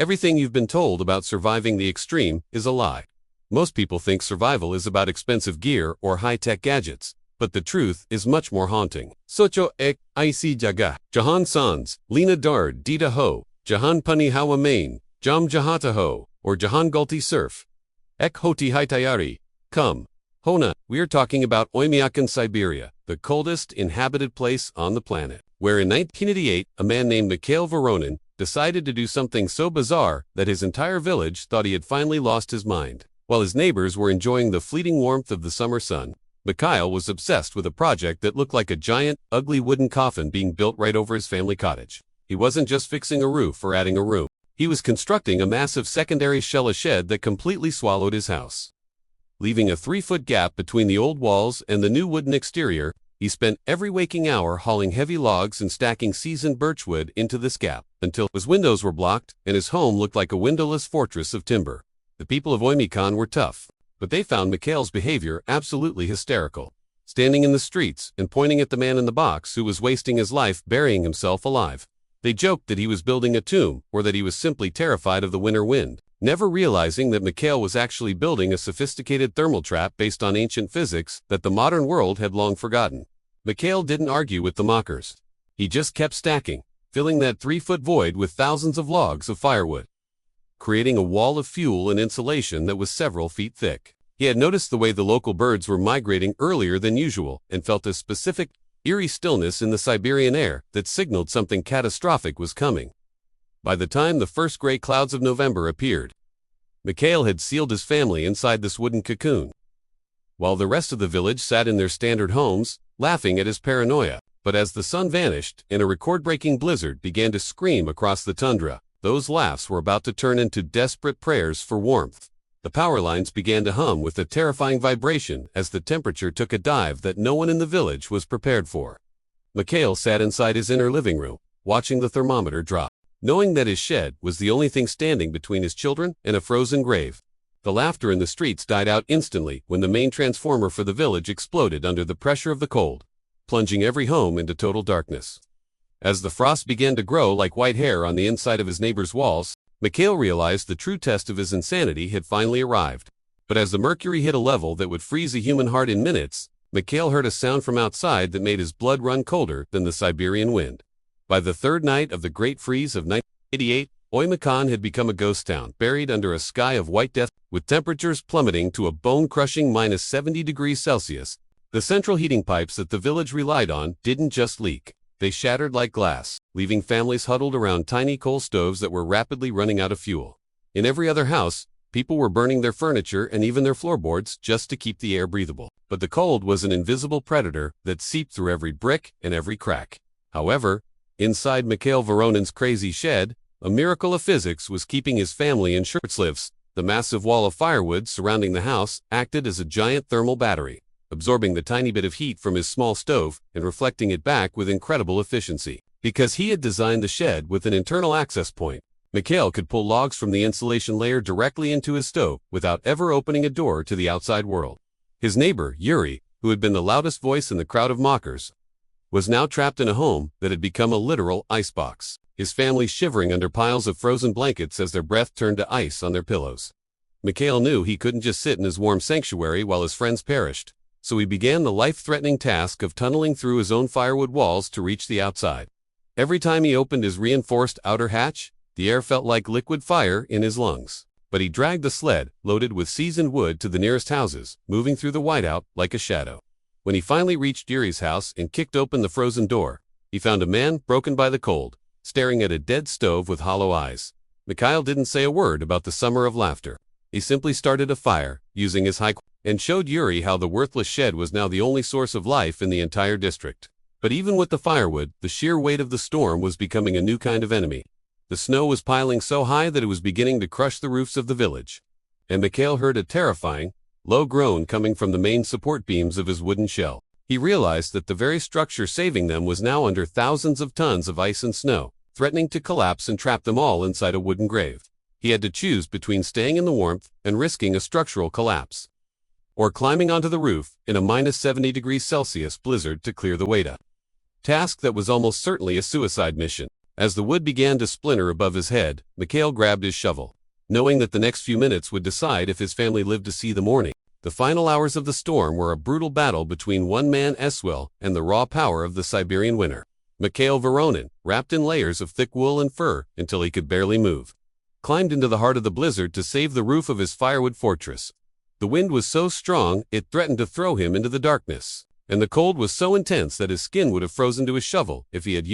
Everything you've been told about surviving the extreme is a lie. Most people think survival is about expensive gear or high-tech gadgets, but the truth is much more haunting. Socho ek isi jaga. Jahan sans, lina dar dita ho, jahan pani hawa main, jam jahata ho, or jahan gulti surf. Ek hoti haitayari. Come. Hona, we are talking about Oymyakon, Siberia, the coldest inhabited place on the planet, where in 1988, a man named Mikhail Voronin decided to do something so bizarre that his entire village thought he had finally lost his mind. While his neighbors were enjoying the fleeting warmth of the summer sun, Mikhail was obsessed with a project that looked like a giant, ugly wooden coffin being built right over his family cottage. He wasn't just fixing a roof or adding a room. He was constructing a massive secondary shell shed that completely swallowed his house. Leaving a 3-foot gap between the old walls and the new wooden exterior, he spent every waking hour hauling heavy logs and stacking seasoned birchwood into this gap, until his windows were blocked and his home looked like a windowless fortress of timber. The people of Oymyakon were tough, but they found Mikhail's behavior absolutely hysterical, standing in the streets and pointing at the man in the box who was wasting his life burying himself alive. They joked that he was building a tomb or that he was simply terrified of the winter wind, never realizing that Mikhail was actually building a sophisticated thermal trap based on ancient physics that the modern world had long forgotten. Mikhail didn't argue with the mockers. He just kept stacking, filling that 3-foot void with thousands of logs of firewood, creating a wall of fuel and insulation that was several feet thick. He had noticed the way the local birds were migrating earlier than usual and felt a specific, eerie stillness in the Siberian air that signaled something catastrophic was coming. By the time the first gray clouds of November appeared, Mikhail had sealed his family inside this wooden cocoon, while the rest of the village sat in their standard homes, laughing at his paranoia. But as the sun vanished and a record-breaking blizzard began to scream across the tundra, those laughs were about to turn into desperate prayers for warmth. The power lines began to hum with a terrifying vibration as the temperature took a dive that no one in the village was prepared for. Mikhail sat inside his inner living room, watching the thermometer drop, knowing that his shed was the only thing standing between his children and a frozen grave. The laughter in the streets died out instantly when the main transformer for the village exploded under the pressure of the cold, plunging every home into total darkness. As the frost began to grow like white hair on the inside of his neighbor's walls, Mikhail realized the true test of his insanity had finally arrived. But as the mercury hit a level that would freeze a human heart in minutes, Mikhail heard a sound from outside that made his blood run colder than the Siberian wind. By the third night of the Great Freeze of 1988, Oymyakon had become a ghost town, buried under a sky of white death, with temperatures plummeting to a bone-crushing minus 70 degrees Celsius. The central heating pipes that the village relied on didn't just leak. They shattered like glass, leaving families huddled around tiny coal stoves that were rapidly running out of fuel. In every other house, people were burning their furniture and even their floorboards just to keep the air breathable. But the cold was an invisible predator that seeped through every brick and every crack. However, inside Mikhail Voronin's crazy shed, a miracle of physics was keeping his family in shirt sleeves. The massive wall of firewood surrounding the house acted as a giant thermal battery, absorbing the tiny bit of heat from his small stove and reflecting it back with incredible efficiency. Because he had designed the shed with an internal access point, Mikhail could pull logs from the insulation layer directly into his stove without ever opening a door to the outside world. His neighbor, Yuri, who had been the loudest voice in the crowd of mockers, was now trapped in a home that had become a literal icebox, his family shivering under piles of frozen blankets as their breath turned to ice on their pillows. Mikhail knew he couldn't just sit in his warm sanctuary while his friends perished, so he began the life-threatening task of tunneling through his own firewood walls to reach the outside. Every time he opened his reinforced outer hatch, the air felt like liquid fire in his lungs. But he dragged the sled, loaded with seasoned wood, to the nearest houses, moving through the whiteout like a shadow. When he finally reached Yuri's house and kicked open the frozen door, he found a man broken by the cold, staring at a dead stove with hollow eyes. Mikhail didn't say a word about the summer of laughter. He simply started a fire, using his and showed Yuri how the worthless shed was now the only source of life in the entire district. But even with the firewood, the sheer weight of the storm was becoming a new kind of enemy. The snow was piling so high that it was beginning to crush the roofs of the village. And Mikhail heard a terrifying, low groan coming from the main support beams of his wooden shell. He realized that the very structure saving them was now under thousands of tons of ice and snow, threatening to collapse and trap them all inside a wooden grave. He had to choose between staying in the warmth and risking a structural collapse, or climbing onto the roof in a minus 70 degrees Celsius blizzard to clear the weight up. Task that was almost certainly a suicide mission. As the wood began to splinter above his head, Mikhail grabbed his shovel, knowing that the next few minutes would decide if his family lived to see the morning. The final hours of the storm were a brutal battle between one-man Eswell and the raw power of the Siberian winter. Mikhail Voronin, wrapped in layers of thick wool and fur until he could barely move, climbed into the heart of the blizzard to save the roof of his firewood fortress. The wind was so strong it threatened to throw him into the darkness, and the cold was so intense that his skin would have frozen to his shovel if he had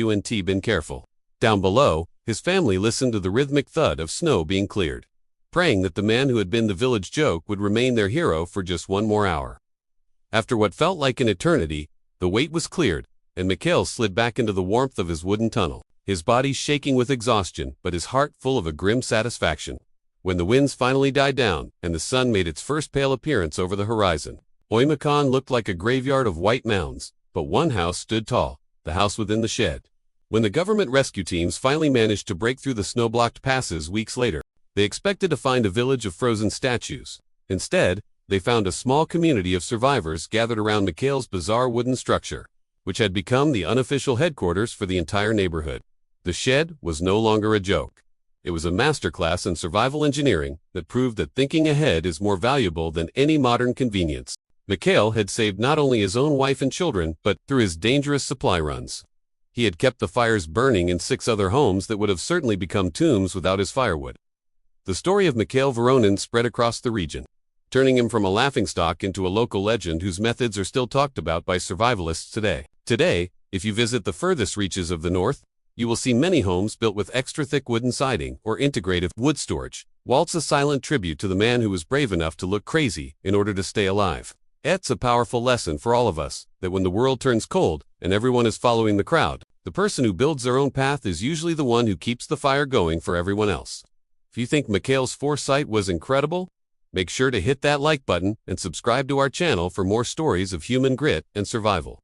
been careful. Down below, his family listened to the rhythmic thud of snow being cleared, praying that the man who had been the village joke would remain their hero for just one more hour. After what felt like an eternity, the weight was cleared, and Mikhail slid back into the warmth of his wooden tunnel, his body shaking with exhaustion but his heart full of a grim satisfaction. When the winds finally died down and the sun made its first pale appearance over the horizon, Oymyakon looked like a graveyard of white mounds, but one house stood tall, the house within the shed. When the government rescue teams finally managed to break through the snow-blocked passes weeks later, they expected to find a village of frozen statues. Instead, they found a small community of survivors gathered around Mikhail's bizarre wooden structure, which had become the unofficial headquarters for the entire neighborhood. The shed was no longer a joke. It was a masterclass in survival engineering that proved that thinking ahead is more valuable than any modern convenience. Mikhail had saved not only his own wife and children, but through his dangerous supply runs, he had kept the fires burning in 6 other homes that would have certainly become tombs without his firewood. The story of Mikhail Voronin spread across the region, turning him from a laughingstock into a local legend whose methods are still talked about by survivalists today. Today, if you visit the furthest reaches of the north, you will see many homes built with extra thick wooden siding or integrated wood storage, whilst a silent tribute to the man who was brave enough to look crazy in order to stay alive. It's a powerful lesson for all of us, that when the world turns cold and everyone is following the crowd, the person who builds their own path is usually the one who keeps the fire going for everyone else. If you think Mikhail's foresight was incredible, make sure to hit that like button and subscribe to our channel for more stories of human grit and survival.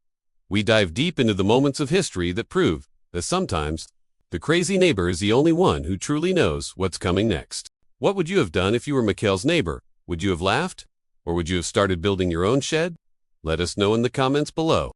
We dive deep into the moments of history that prove that sometimes the crazy neighbor is the only one who truly knows what's coming next. What would you have done if you were Mikhail's neighbor? Would you have laughed? Or would you have started building your own shed? Let us know in the comments below.